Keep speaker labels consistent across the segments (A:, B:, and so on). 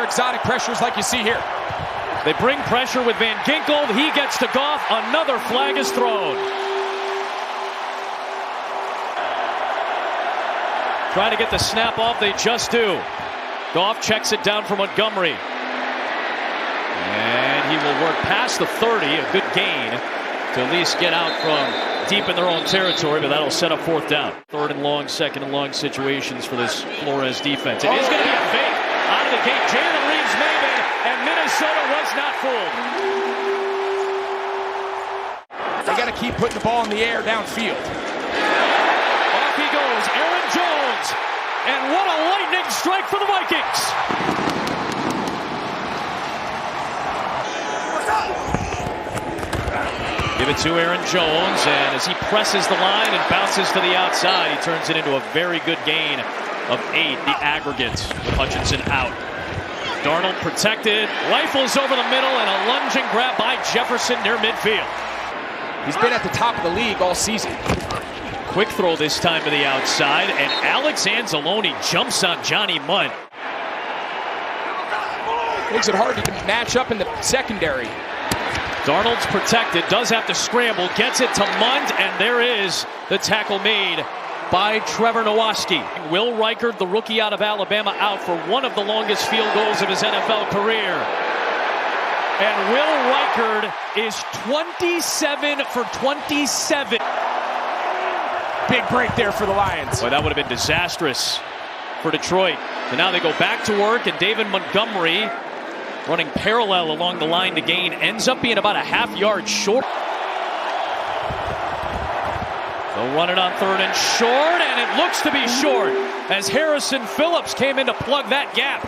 A: exotic pressures like you see here.
B: They bring pressure with Van Ginkel. He gets to Goff. Another flag is thrown. Trying to get the snap off. They just do. Goff checks it down for Montgomery. And he will work past the 30. A good gain to at least get out from deep in their own territory, but that'll set up fourth down. Third and long, second and long situations for this Flores defense. It is going to be a fake out of the gate. Jalen Reeves-Maybin, and Minnesota was not fooled.
A: They got to keep putting the ball in the air downfield.
B: Off he goes, Aaron Jones, and what a lightning strike for the Vikings. Give it to Aaron Jones, and as he presses the line and bounces to the outside, he turns it into a very good gain of 8, the aggregate, with Hutchinson out. Darnold protected, rifles over the middle, and a lunging grab by Jefferson near midfield.
A: He's been at the top of the league all season.
B: Quick throw this time to the outside, and Alex Anzalone jumps on Johnny Munt.
A: Makes it hard to match up in the secondary.
B: Darnold's protected, does have to scramble, gets it to Munt, and there is the tackle made by Trevor Nowaski. Will Reichard, the rookie out of Alabama, out for one of the longest field goals of his NFL career. And Will Reichard is 27 for 27.
A: Big break there for the Lions.
B: Boy, that would have been disastrous for Detroit. And now they go back to work, and David Montgomery, running parallel along the line to gain, ends up being about a half-yard short. They'll run it on third and short, and it looks to be short as Harrison Phillips came in to plug that gap.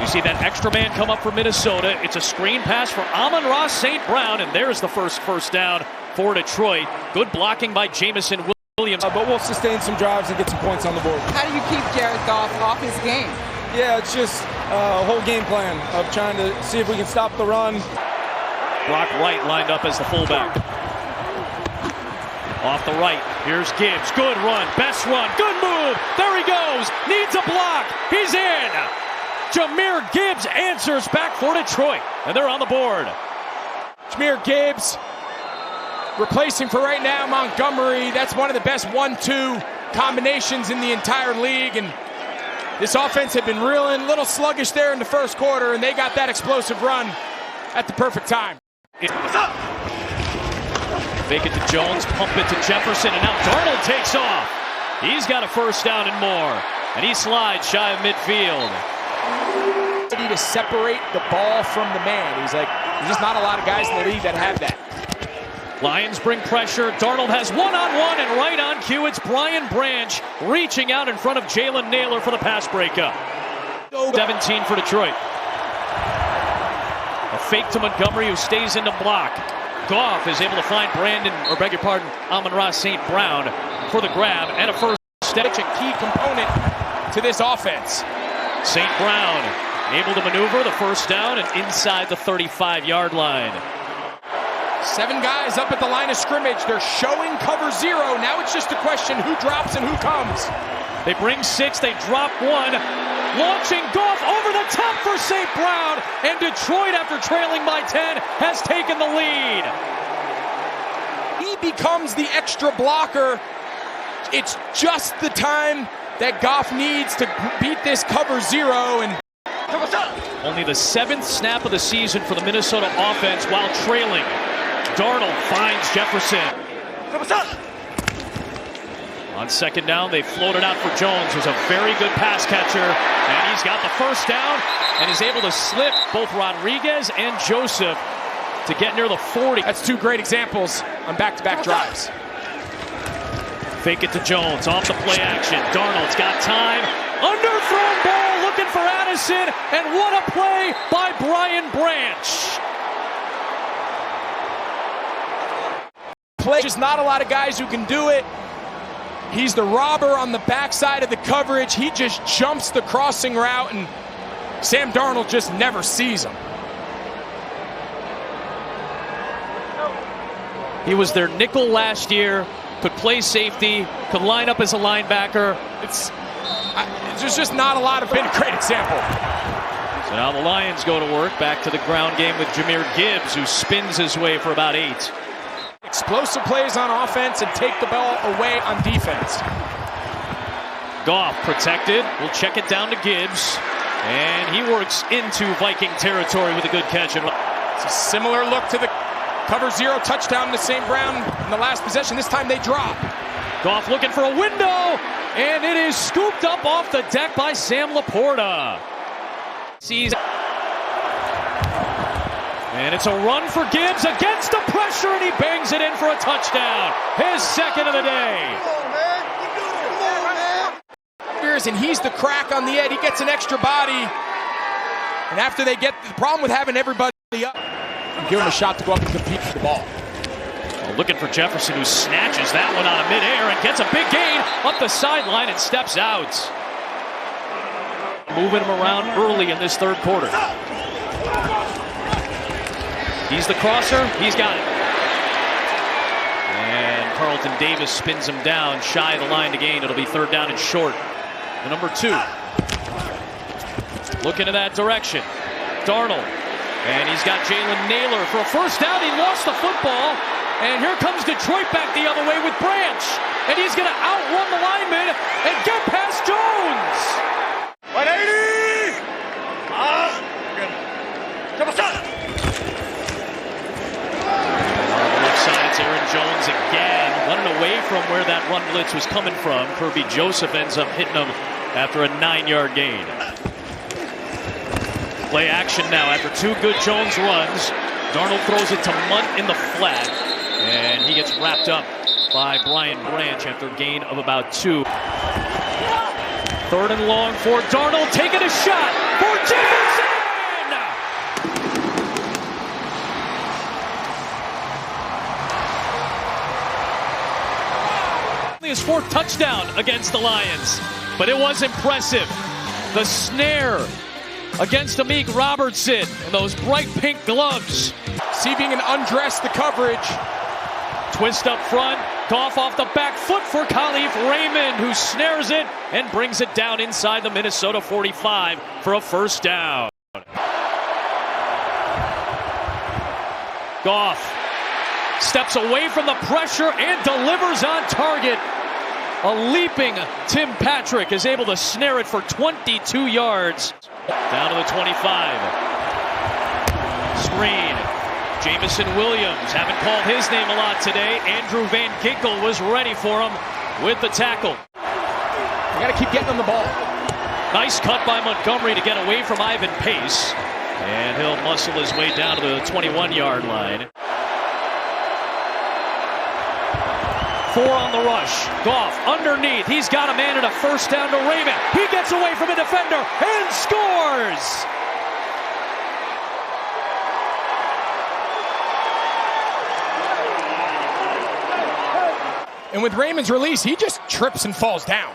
B: You see that extra man come up for Minnesota. It's a screen pass for Amon-Ra St. Brown, and there's the first down for Detroit. Good blocking by Jamison Williams.
C: But we'll sustain some drives and get some points on the board.
D: How do you keep Jared Goff off his game?
C: Yeah, it's just a whole game plan of trying to see if we can stop the run.
B: Brock Wright lined up as the fullback. Off the right, here's Gibbs. Good run, best run, good move. There he goes, needs a block. He's in. Jahmyr Gibbs answers back for Detroit, and they're on the board.
A: Jahmyr Gibbs replacing for right now Montgomery. That's one of the best 1-2 combinations in the entire league, and this offense had been reeling, a little sluggish there in the first quarter, and they got that explosive run at the perfect time.
B: Fake it to Jones, pump it to Jefferson, and now Darnold takes off. He's got a first down and more, and he slides shy of midfield.
A: To separate the ball from the man. There's just not a lot of guys in the league that have that.
B: Lions bring pressure. Darnold has one-on-one, and right on cue, it's Brian Branch reaching out in front of Jalen Naylor for the pass breakup. 17 for Detroit. A fake to Montgomery, who stays in the block. Goff is able to find Amon-Ra St. Brown for the grab and a first step.
A: Such a key component to this offense.
B: St. Brown able to maneuver the first down and inside the 35-yard line.
A: 7 guys up at the line of scrimmage. They're showing cover 0. Now it's just a question who drops and who comes.
B: They bring 6, they drop 1. Launching Goff over the top for St. Brown. And Detroit, after trailing by 10, has taken the lead.
A: He becomes the extra blocker. It's just the time that Goff needs to beat this cover 0. And
B: only the 7th snap of the season for the Minnesota offense while trailing. Darnold finds Jefferson. On second down, they float it out for Jones, who's a very good pass catcher. And he's got the first down and is able to slip both Rodriguez and Joseph to get near the 40.
A: That's 2 great examples on back-to-back drives.
B: Fake it to Jones, off the play action. Darnold's got time. Underthrown ball, looking for Addison. And what a play by Brian Branch.
A: Just not a lot of guys who can do it. He's the robber on the backside of the coverage. He just jumps the crossing route, and Sam Darnold just never sees him.
B: He was their nickel last year, could play safety, could line up as a linebacker.
A: There's just not a lot of been a great example.
B: So now the Lions go to work, back to the ground game with Jahmyr Gibbs, who spins his way for about 8.
A: Explosive plays on offense and take the ball away on defense.
B: Goff protected. We'll check it down to Gibbs. And he works into Viking territory with a good catch.
A: It's a similar look to the cover 0 touchdown to St. Brown in the last possession. This time they drop. Goff
B: looking for a window, and it is scooped up off the deck by Sam Laporta. And it's a run for Gibbs against the pressure, and he bangs it in for a touchdown. His second of the day.
A: And he's the crack on the edge. He gets an extra body. And after they get the problem with having everybody up, give him a shot to go up and compete for the ball.
B: Looking for Jefferson, who snatches that one out of midair and gets a big gain up the sideline and steps out. Moving him around early in this third quarter. He's the crosser. He's got it. And Carlton Davis spins him down, shy of the line to gain. It'll be third down and short. The number 2. Looking in that direction. Darnold. And he's got Jalen Naylor for a first down. He lost the football. And here comes Detroit back the other way with Branch. And he's going to outrun the lineman and get past Jones.
E: 180!
B: On the left side, it's Aaron Jones again. Running away from where that run blitz was coming from. Kirby Joseph ends up hitting him after a 9-yard gain. Play action now after 2 good Jones runs. Darnold throws it to Munt in the flat. And he gets wrapped up by Brian Branch after a gain of about 2. Third and long for Darnold, taking a shot for Jefferson! His 4th touchdown against the Lions, but it was impressive. The snare against Amik Robertson and those bright pink gloves.
A: Seeping and undress the coverage.
B: Twist up front, Goff off the back foot for Khalif Raymond, who snares it and brings it down inside the Minnesota 45 for a first down. Goff steps away from the pressure and delivers on target. A leaping Tim Patrick is able to snare it for 22 yards. Down to the 25. Screen. Jamison Williams, haven't called his name a lot today. Andrew Van Ginkel was ready for him with the tackle.
A: You got to keep getting on the ball.
B: Nice cut by Montgomery to get away from Ivan Pace. And he'll muscle his way down to the 21-yard line. 4 on the rush. Goff underneath. He's got a man at a first down to Raymond. He gets away from a defender and scores!
A: And with Raymond's release, he just trips and falls down.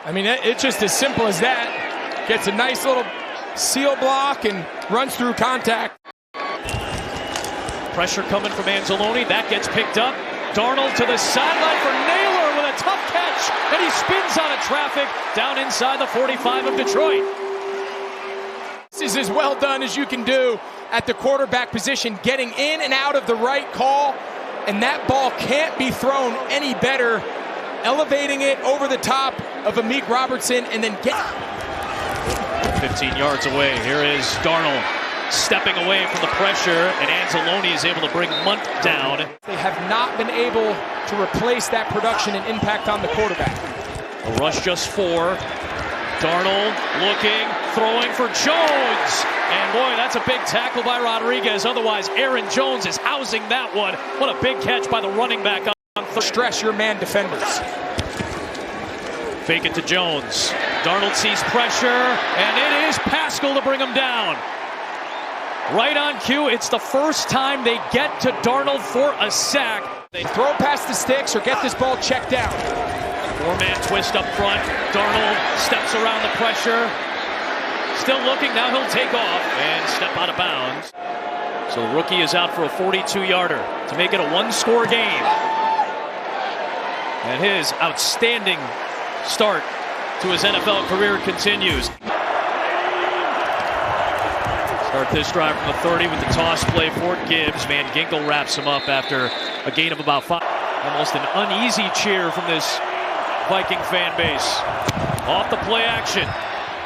A: I mean, it's just as simple as that. Gets a nice little seal block and runs through contact.
B: Pressure coming from Anzalone. That gets picked up. Darnold to the sideline for Naylor with a tough catch. And he spins out of traffic down inside the 45 of Detroit.
A: This is as well done as you can do at the quarterback position, getting in and out of the right call. And that ball can't be thrown any better. Elevating it over the top of Amik Robertson and then
B: 15 yards away. Here is Darnold stepping away from the pressure, and Anzalone is able to bring Munt down.
A: They have not been able to replace that production and impact on the quarterback.
B: A rush just 4. Darnold looking, throwing for Jones. And boy, that's a big tackle by Rodriguez. Otherwise, Aaron Jones is housing that one. What a big catch by the running back.
A: Stress your man defenders.
B: Fake it to Jones. Darnold sees pressure, and it is Pascal to bring him down. Right on cue. It's the first time they get to Darnold for a sack.
A: They throw past the sticks or get this ball checked down.
B: 4-man twist up front. Darnold steps around the pressure. Still looking. Now he'll take off and step out of bounds. So the rookie is out for a 42-yarder to make it a 1-score game. And his outstanding start to his NFL career continues. Start this drive from the 30 with the toss play for Gibbs. Van Ginkel wraps him up after a gain of about 5. Almost an uneasy cheer from this Viking fan base. Off the play action.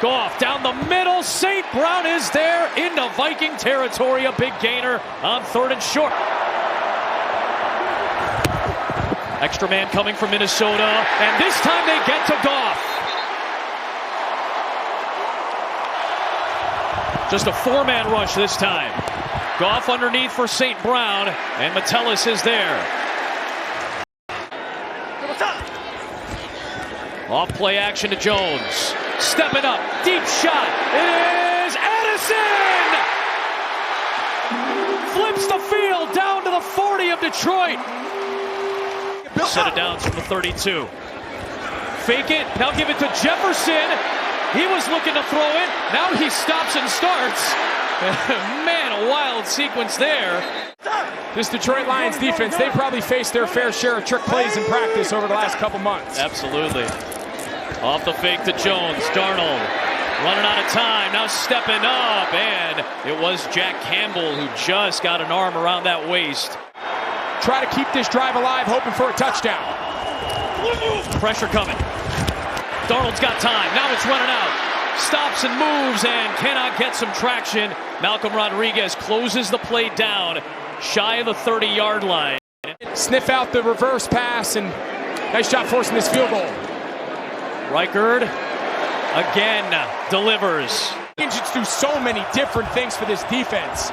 B: Goff down the middle. St. Brown is there into Viking territory. A big gainer on 3rd and short. Extra man coming from Minnesota. And this time they get to Goff. Just a 4-man rush this time. Goff underneath for St. Brown. And Metellus is there. Off play action to Jones. Stepping up. Deep shot. It is Addison! Flips the field down to the 40 of Detroit. Set it down from the 32. Fake it. Now give it to Jefferson. He was looking to throw it. Now he stops and starts. Man, a wild sequence there.
A: This Detroit Lions defense, they probably faced their fair share of trick plays in practice over the last couple months.
B: Absolutely. Off the fake to Jones. Darnold running out of time. Now stepping up. And it was Jack Campbell who just got an arm around that waist.
A: Try to keep this drive alive, hoping for a touchdown.
B: Pressure coming. Darnold's got time. Now it's running out. Stops and moves and cannot get some traction. Malcolm Rodriguez closes the play down shy of the 30-yard line.
A: Sniff out the reverse pass, and nice job forcing this field goal.
B: Reichard again delivers.
A: Engines do so many different things for this defense.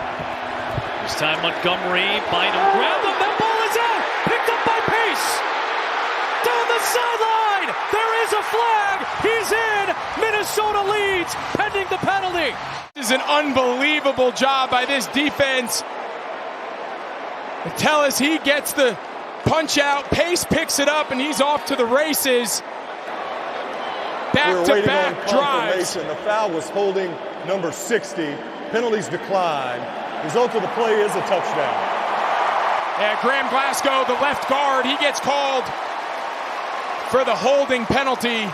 B: This time Montgomery, Bynum grabbed him. That ball is out. Picked up by Pace. Down the sideline. There is a flag. He's in. Minnesota leads pending the penalty.
A: This is an unbelievable job by this defense. Metellus, he gets the punch out. Pace picks it up, and he's off to the races. Back-to-back drives.
E: The foul was holding number 60. Penalties decline. Result of the play is a touchdown.
A: Yeah, Graham Glasgow, the left guard, he gets called for the holding penalty.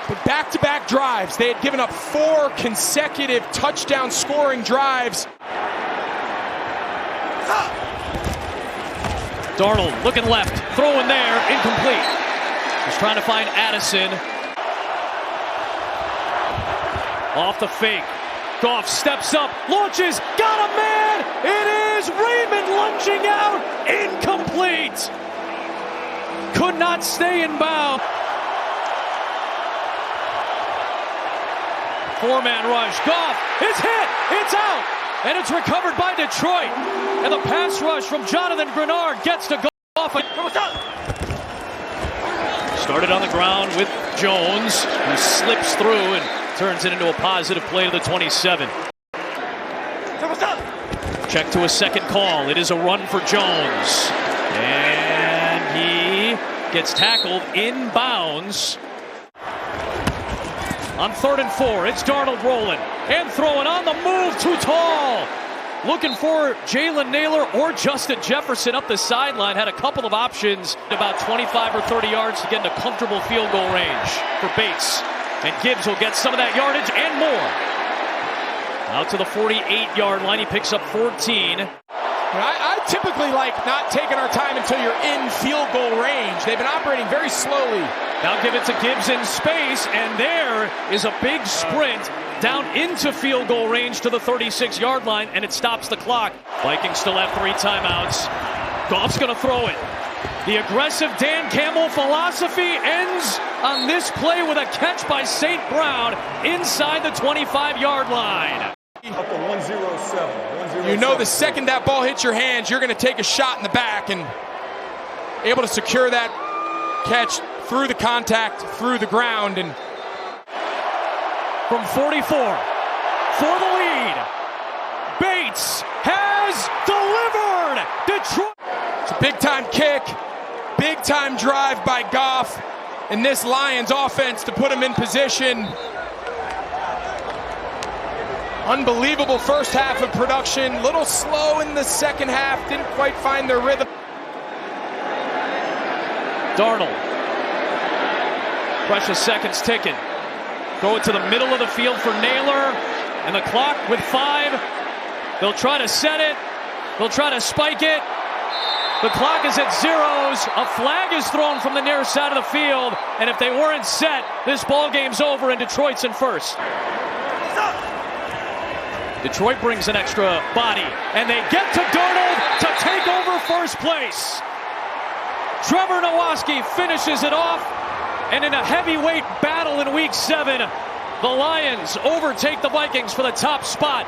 A: But back-to-back drives. They had given up 4 consecutive touchdown scoring drives.
B: Darnold looking left, throwing there, incomplete. He's trying to find Addison. Off the fake. Goff steps up, launches, got a man! It is Raymond lunging out, incomplete! Could not stay in bounds. 4-man rush, Goff is hit, it's out, and it's recovered by Detroit. And the pass rush from Jonathan Grenard gets to Goff. Started on the ground with Jones, who slips through and turns it into a positive play to the 27. Check to a second call. It is a run for Jones. And he gets tackled inbounds. On 3rd and 4, it's Darnold rolling and throwing on the move, too tall. Looking for Jalen Naylor or Justin Jefferson up the sideline. Had a couple of options, about 25 or 30 yards to get into comfortable field goal range for Bates. And Gibbs will get some of that yardage and more. Out to the 48-yard line. He picks up 14.
A: I typically like not taking our time until you're in field goal range. They've been operating very slowly.
B: Now give it to Gibbs in space, and there is a big sprint down into field goal range to the 36-yard line, and it stops the clock. Vikings still have 3 timeouts. Goff's going to throw it. The aggressive Dan Campbell philosophy ends on this play with a catch by St. Brown inside the 25-yard line.
E: Up to 107.
A: You know the second that ball hits your hands, you're going to take a shot in the back, and able to secure that catch through the contact, through the ground. And
B: from 44 for the lead, Bates has delivered. Detroit.
A: It's a big-time kick, big-time drive by Goff and this Lions offense to put him in position. Unbelievable first half of production, little slow in the second half, didn't quite find their rhythm.
B: Darnold Precious seconds ticking. Throw it to the middle of the field for Naylor. And the clock with 5. They'll try to set it. They'll try to spike it. The clock is at zeros. A flag is thrown from the near side of the field. And if they weren't set, this ball game's over and Detroit's in first. Detroit brings an extra body. And they get to Darnold to take over first place. Trevor Nowaski finishes it off. And in a heavyweight battle in Week 7, the Lions overtake the Vikings for the top spot.